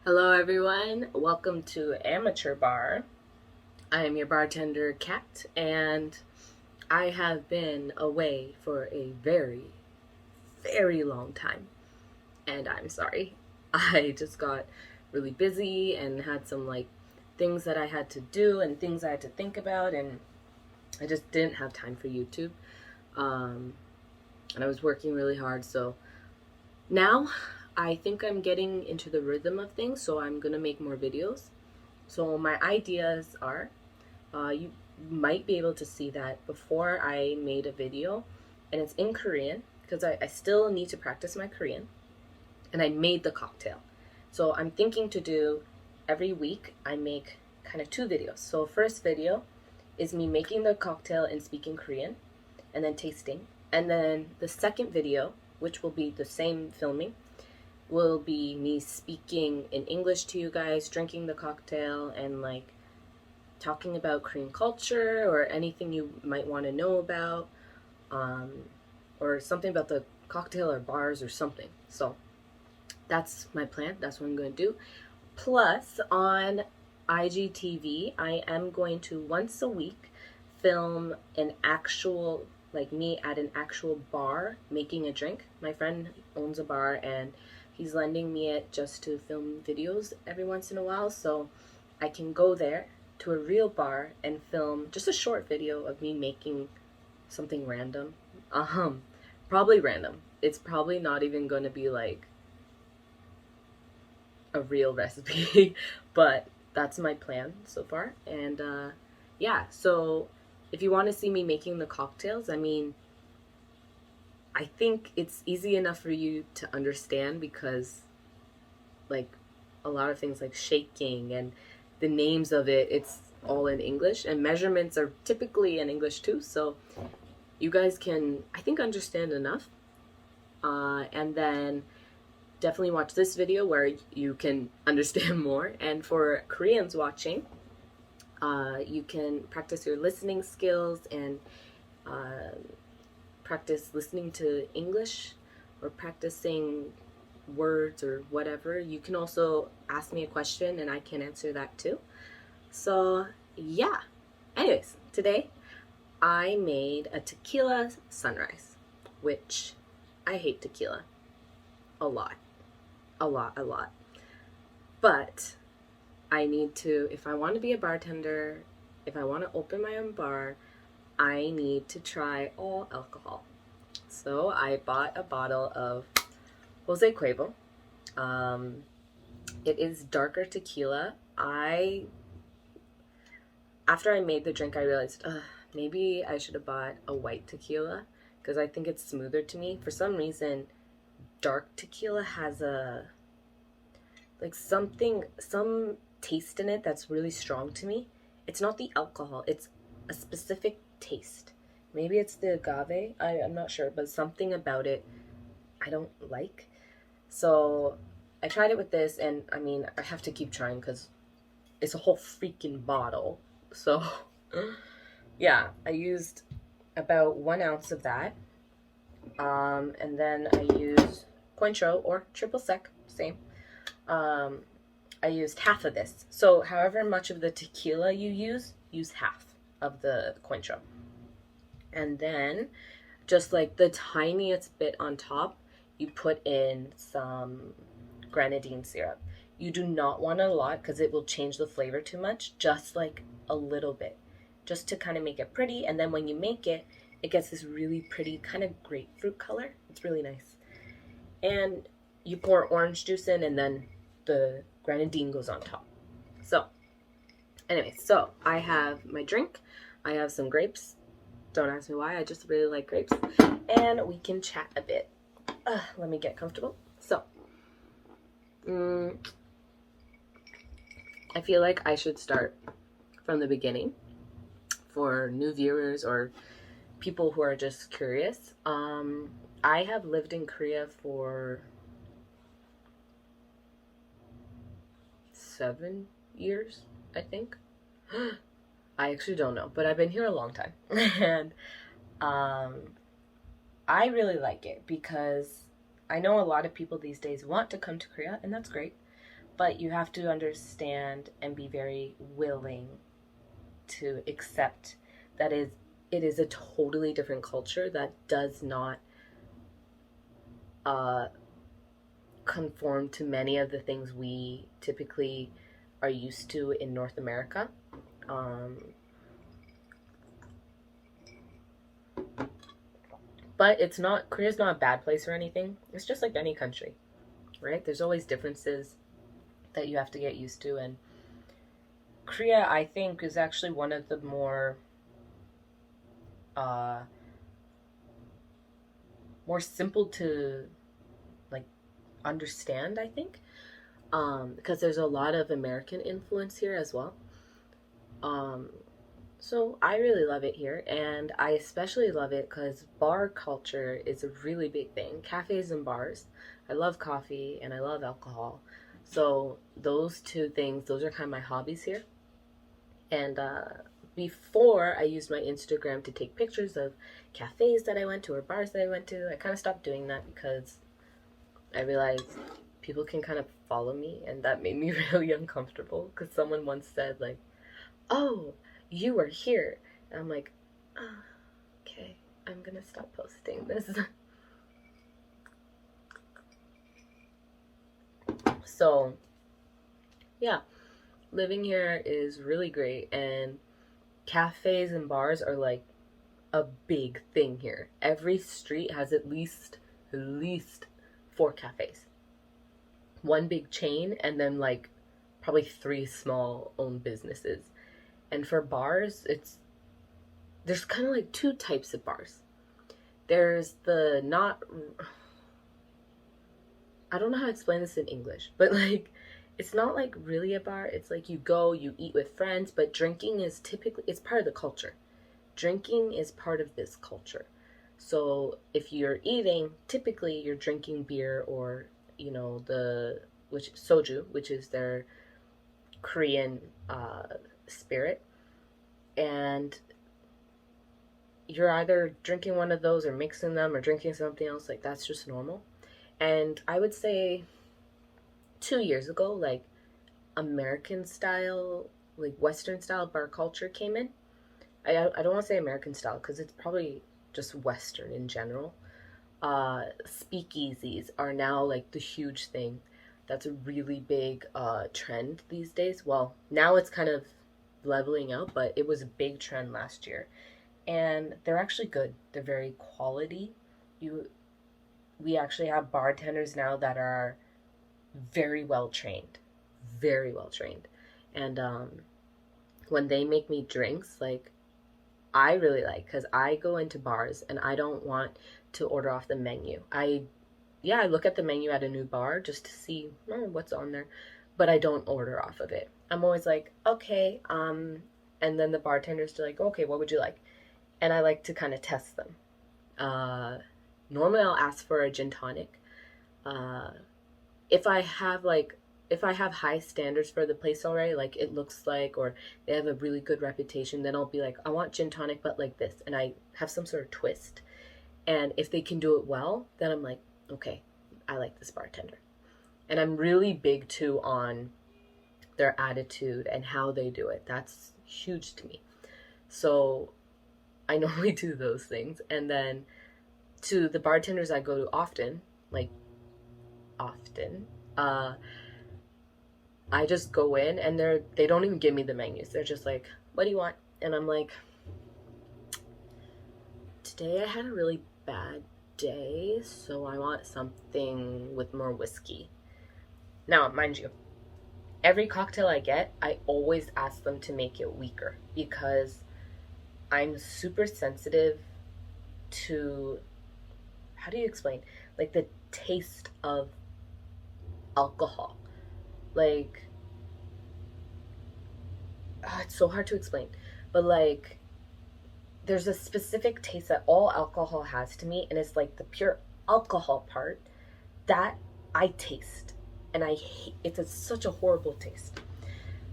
Hello everyone, welcome to Amateur Bar. I am your bartender Kat, and I have been away for a very, very long time, and I'm sorry. I just got really busy and had some things that I had to do and things I had to think about, and I just didn't have time for YouTube. Um, and I was working really hard, so now I think I'm getting into the rhythm of things, so I'm gonna make more videos. So my ideas are, you might be able to see that before I made a video, and it's in Korean because I still need to practice my Korean, and I made the cocktail. So I'm thinking to do every week I make kind of two videos. So first video is me making the cocktail and speaking Korean and then tasting. And then the second video, which will be the same filming, will be me speaking in English to you guys, drinking the cocktail, and talking about Korean culture or anything you might want to know about, um, or something about the cocktail or bars or something. So that's my plan. That's what I'm going to do. Plus, on IGTV, I am going to once a week film an actual, me at an actual bar making a drink. My friend owns a bar and he's lending me it just to film videos every once in a while, so I can go there to a real bar and film just a short video of me making something random. Probably random. It's probably not even going to be like a real recipe, but that's my plan so far. And yeah, so if you want to see me making the cocktails, I think it's easy enough for you to understand because a lot of things like shaking and the names of it's all in English, and measurements are typically in English too, so you guys can, I think, understand enough. And then definitely watch this video where you can understand more. And for Koreans watching, you can practice your listening skills and practice listening to English or practicing words or whatever. You can also ask me a question and I can answer that too. So yeah, anyways, today I made a tequila sunrise, which I hate tequila a lot. But I need to, if I want to be a bartender, if I want to open my own bar, I need to try all alcohol. So I bought a bottle of Jose Cuervo. It is darker tequila. After I made the drink, I realized maybe I should have bought a white tequila because I think it's smoother to me. For some reason, dark tequila has some taste in it that's really strong to me. It's not the alcohol, it's a specific taste. Maybe it's the agave, I'm not sure, but something about it I don't like. So I tried it with this, and I have to keep trying because it's a whole freaking bottle. So yeah, I used about 1 ounce of that. And then I used Cointreau or triple sec, same. I used half of this. So however much of the tequila you use half of the Cointreau. And then just like the tiniest bit on top, you put in some grenadine syrup. You do not want a lot because it will change the flavor too much, just like a little bit, just to kind of make it pretty. And then when you make it, it gets this really pretty kind of grapefruit color. It's really nice. And you pour orange juice in, and then the grenadine goes on top. So anyway, so I have my drink. I have some grapes. Don't ask me why, I just really like grapes. And we can chat a bit. Let me get comfortable. So I feel like I should start from the beginning for new viewers or people who are just curious. I have lived in Korea for 7 years, I think. I actually don't know, but I've been here a long time. And I really like it because I know a lot of people these days want to come to Korea, and that's great. But you have to understand and be very willing to accept that it is a totally different culture that does not conform to many of the things we typically are used to in North America. But Korea's not a bad place or anything. It's just like any country, right? There's always differences that you have to get used to. And Korea, I think, is actually one of the more simple to like understand, I think, because there's a lot of American influence here as well. So I really love it here, and I especially love it because bar culture is a really big thing. Cafes and bars. I love coffee and I love alcohol. So those two things, those are kind of my hobbies here. And before I used my Instagram to take pictures of cafes that I went to or bars that I went to, I kind of stopped doing that because I realized people can kind of follow me, and that made me really uncomfortable because someone once said, like, oh, you were here. And I'm like, oh, okay, I'm gonna stop posting this. So, yeah, living here is really great, and cafes and bars are like a big thing here. Every street has at least 4 cafes. One big chain, and then like probably 3 small owned businesses. And for bars, there's kind of like 2 types of bars. There's the not, I don't know how to explain this in English, but like it's not like really a bar. It's like you go, you eat with friends, but drinking is typically, it's part of the culture. Drinking is part of this culture. So if you're eating, typically you're drinking beer or, you know, which soju, which is their Korean spirit, and you're either drinking one of those or mixing them or drinking something else. Like, that's just normal. And I would say 2 years ago, like, American style, like Western style bar culture came in. I don't want to say American style because it's probably just Western in general. Speakeasies are now like the huge thing. That's a really big trend these days. Well, now it's kind of leveling out, but it was a big trend last year. And they're actually good. They're very quality. We actually have bartenders now that are very well trained. Very well trained. And when they make me drinks, like, I really like, because I go into bars and I don't want to order off the menu. I look at the menu at a new bar just to see what's on there, but I don't order off of it. I'm always like, okay, and then the bartender's like, okay, what would you like? And I like to kind of test them. Normally I'll ask for a gin tonic. If I have high standards for the place already, like it looks like, or they have a really good reputation, then I'll be like, I want gin tonic, but like this. And I have some sort of twist. And if they can do it well, then I'm like, okay, I like this bartender. And I'm really big too on their attitude and how they do it. That's huge to me. So I normally do those things. And then to the bartenders I go to often, I just go in and they don't even give me the menus. They're just like, what do you want? And I'm like, today I had a really bad day, so I want something with more whiskey. Now, mind you, every cocktail I get, I always ask them to make it weaker because I'm super sensitive to, how do you explain? Like the taste of alcohol. Like, it's so hard to explain, but like, there's a specific taste that all alcohol has to me, and it's like the pure alcohol part that I taste, and I hate. Such a horrible taste.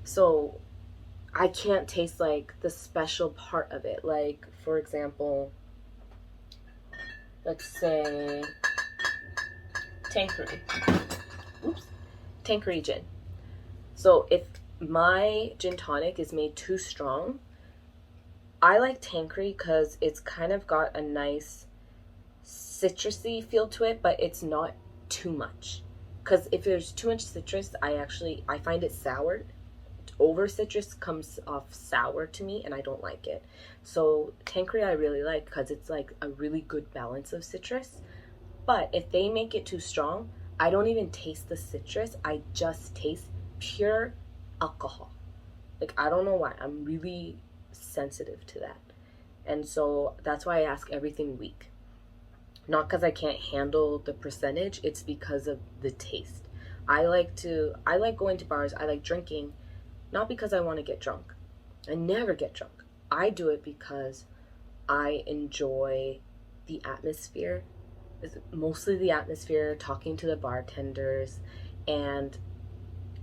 So I can't taste like the special part of it. Like, for example, let's say Tanqueray. Tanqueray gin. So if my gin tonic is made too strong, I like Tanqueray because it's kind of got a nice citrusy feel to it, but it's not too much. Because if there's too much citrus, I find it sour. Over citrus comes off sour to me, and I don't like it. So Tanqueray I really like because it's like a really good balance of citrus. But if they make it too strong, I don't even taste the citrus. I just taste pure alcohol. Like, I don't know why. I'm really sensitive to that. And so that's why I ask everything weak. Not because I can't handle the percentage, it's because of the taste. I like going to bars, I like drinking, not because I want to get drunk. I never get drunk. I do it because I enjoy the atmosphere. It's mostly the atmosphere, talking to the bartenders, and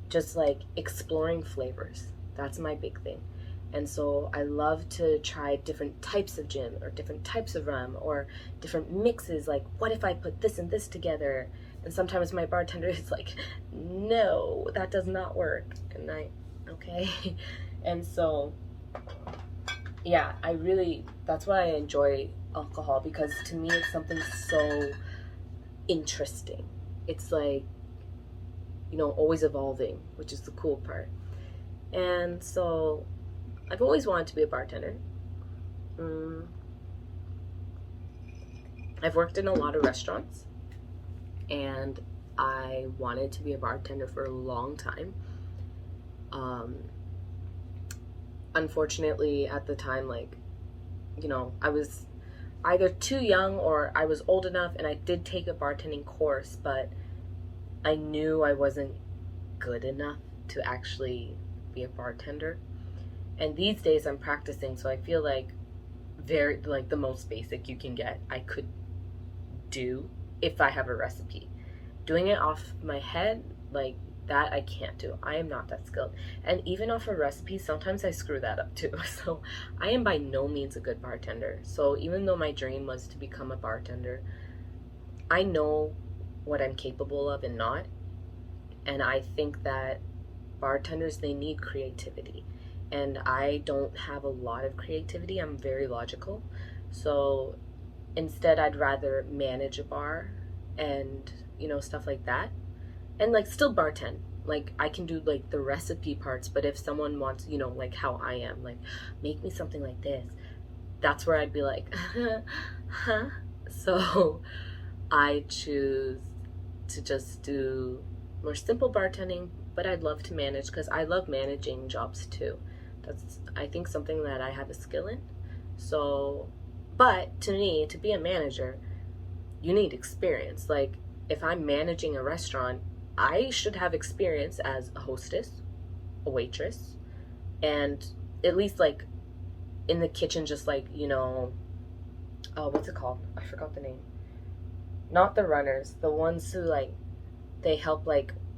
just like exploring flavors. That's my big thing. And so I love to try different types of gin or different types of rum or different mixes. Like, what if I put this and this together? And sometimes my bartender is like, no, that does not work. And okay. And so, yeah, that's why I enjoy alcohol, because to me it's something so interesting. It's like, always evolving, which is the cool part. And so I've always wanted to be a bartender. I've worked in a lot of restaurants, and I wanted to be a bartender for a long time. Unfortunately, at the time, I was either too young or I was old enough, and I did take a bartending course, but I knew I wasn't good enough to actually be a bartender. And these days I'm practicing, so I feel like the most basic you can get, I could do if I have a recipe. Doing it off my head, like that, I can't do. I am not that skilled. And even off a recipe, sometimes I screw that up too. So I am by no means a good bartender. So even though my dream was to become a bartender, I know what I'm capable of and not. And I think that bartenders, they need creativity. And I don't have a lot of creativity. I'm very logical. So instead, I'd rather manage a bar and, stuff like that. And still bartend. I can do the recipe parts, but if someone wants, how I am, make me something like this, that's where I'd be like, huh? So I choose to just do more simple bartending, but I'd love to manage because I love managing jobs too. That's, I think, something that I have a skill in. So, but to me, to be a manager, you need experience. If I'm managing a restaurant, I should have experience as a hostess, a waitress, and at least in the kitchen, just what's it called? I forgot the name. Not the runners, the ones who they help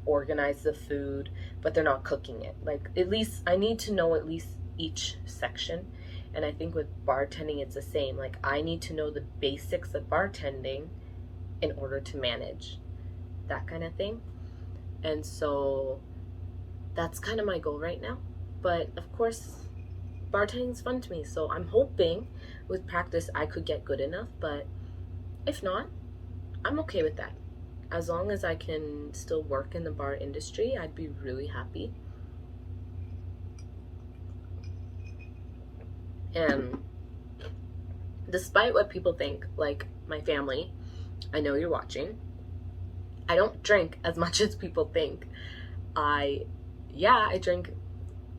organize the food, but they're not cooking it. At least I need to know at least each section. And I think with bartending it's the same. I need to know the basics of bartending in order to manage, that kind of thing. And so that's kind of my goal right now. But of course, bartending is fun to me, so I'm hoping with practice I could get good enough. But if not, I'm okay with that. As long as I can still work in the bar industry, I'd be really happy. And despite what people think, my family, I know you're watching, I don't drink as much as people think. I drink.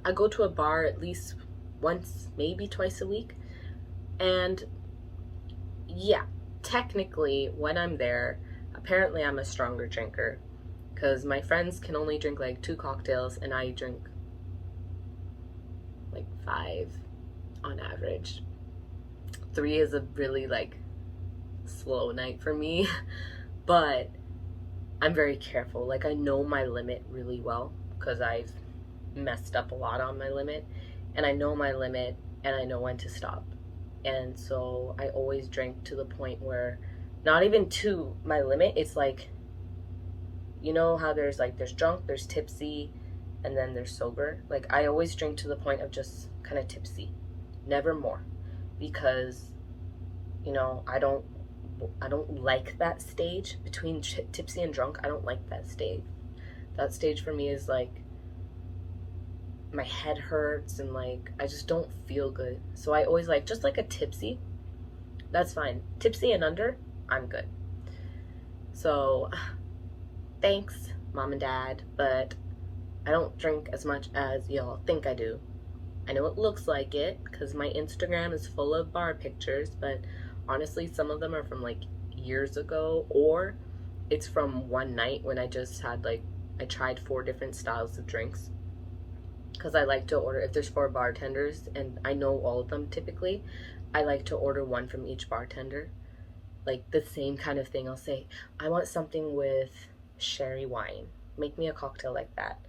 I go to a bar at least once, maybe twice a week. And yeah, technically when I'm there, apparently I'm a stronger drinker, because my friends can only drink 2 cocktails and I drink 5 on average. 3 is a really slow night for me. But I'm very careful. I know my limit really well because I've messed up a lot on my limit, and I know my limit and I know when to stop. And so I always drink to the point where, not even to my limit, it's how there's drunk, there's tipsy, and then they're sober. Like, I always drink to the point of just kind of tipsy, never more, because, you know, I don't like that stage between tipsy and drunk. I don't like that stage. That stage for me is like my head hurts and like I just don't feel good. So I always like just like a tipsy. That's fine. Tipsy and under, I'm good. So thanks, Mom and Dad, but I don't drink as much as y'all think I do. I know it looks like it because my Instagram is full of bar pictures, but honestly, some of them are from like years ago, or it's from one night when I just had like, I tried 4 different styles of drinks. Because I like to order, if there's 4 bartenders and I know all of them typically, I like to order one from each bartender. Like the same kind of thing. I'll say, I want something with sherry wine. Make me a cocktail like that.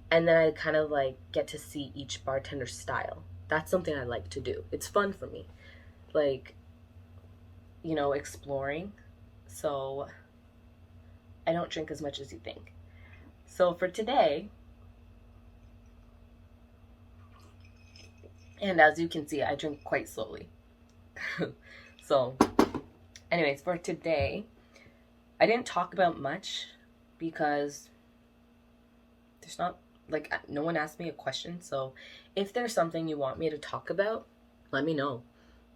And then I kind of like get to see each bartender's style. That's something I like to do. It's fun for me. Like, you know, exploring. So I don't drink as much as you think. So for today, and as you can see, I drink quite slowly. So anyways, for today, I didn't talk about much because there's not, like, no one asked me a question. So if there's something you want me to talk about, let me know.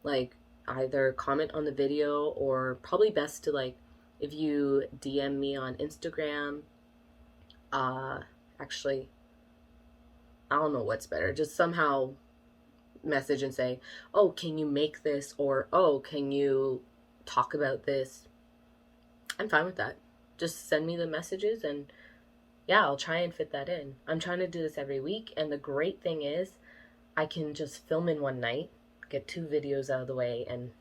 Like, either comment on the video, or probably best to, like, if you DM me on Instagram, actually, I don't know what's better. Just somehow message and say, oh, can you make this? Or, oh, can you talk about this? I'm fine with that. Just send me the messages and yeah, I'll try and fit that in. I'm trying to do this every week, and the great thing is I can just film in one night, get 2 videos out of the way, and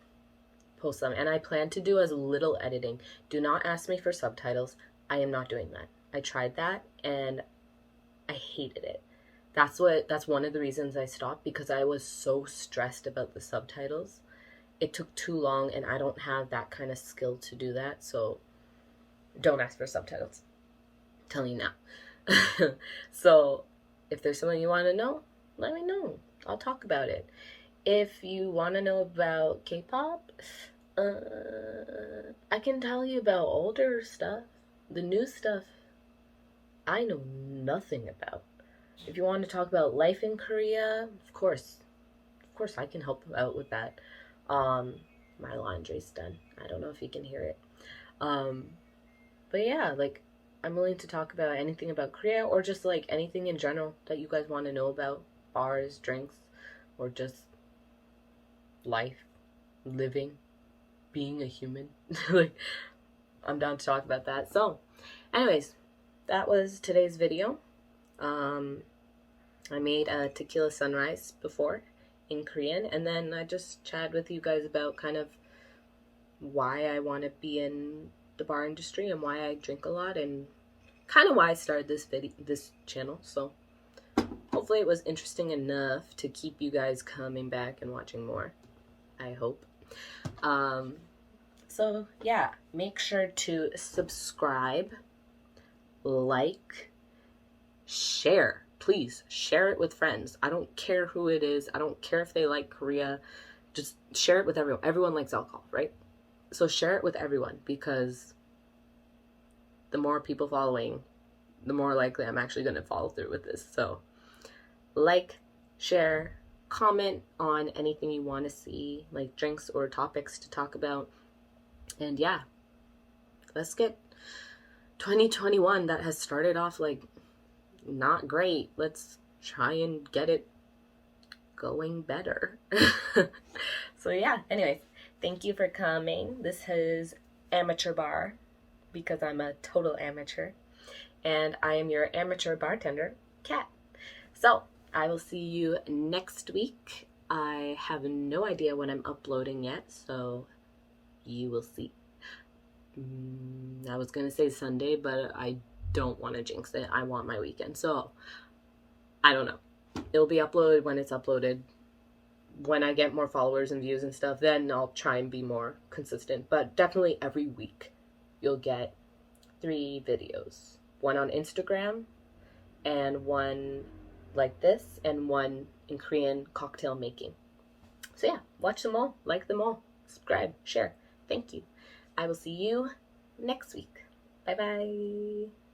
post them. And I plan to do as little editing. Do not ask me for subtitles. I am not doing that. I tried that and I hated it. That's one of the reasons I stopped, because I was so stressed about the subtitles. It took too long and I don't have that kind of skill to do that. So don't ask for subtitles. I'm telling you now. So if there's something you want to know, let me know. I'll talk about it. If you want to know about K-pop, I can tell you about older stuff. The new stuff, I know nothing about. If you want to talk about life in Korea, of course I can help out with that. My laundry's done. I don't know if you can hear it. But yeah, like, I'm willing to talk about anything about Korea, or just like anything in general that you guys want to know about. Bars, drinks, or just life, living, being a human. Like, I'm down to talk about that. So anyways, that was today's video. I made a tequila sunrise before in Korean, and then I just chatted with you guys about kind of why I want to be in the bar industry and why I drink a lot, and kind of why I started this channel. So hopefully it was interesting enough to keep you guys coming back and watching more. I hope. So yeah, make sure to subscribe, like, share. Please share it with friends. I don't care who it is. I don't care if they like Korea. Just share it with everyone. Everyone likes alcohol, right? So share it with everyone, because the more people following, the more likely I'm actually going to follow through with this. So like, share, comment on anything you want to see, like drinks or topics to talk about. And yeah, let's get 2021 that has started off like not great. Let's try and get it going better. So yeah, anyways, thank you for coming. This is Amateur Bar, because I'm a total amateur, and I am your amateur bartender, Kat. So I will see you next week. I have no idea when I'm uploading yet, so you will see. I was gonna say Sunday, but I don't want to jinx it. I want my weekend, so I don't know. It'll be uploaded when it's uploaded. When I get more followers and views and stuff, then I'll try and be more consistent. But definitely every week you'll get 3 videos. One on Instagram, and one like this, and one in Korean cocktail making. So yeah, watch them all, like them all, subscribe, share. Thank you. I will see you next week. Bye bye.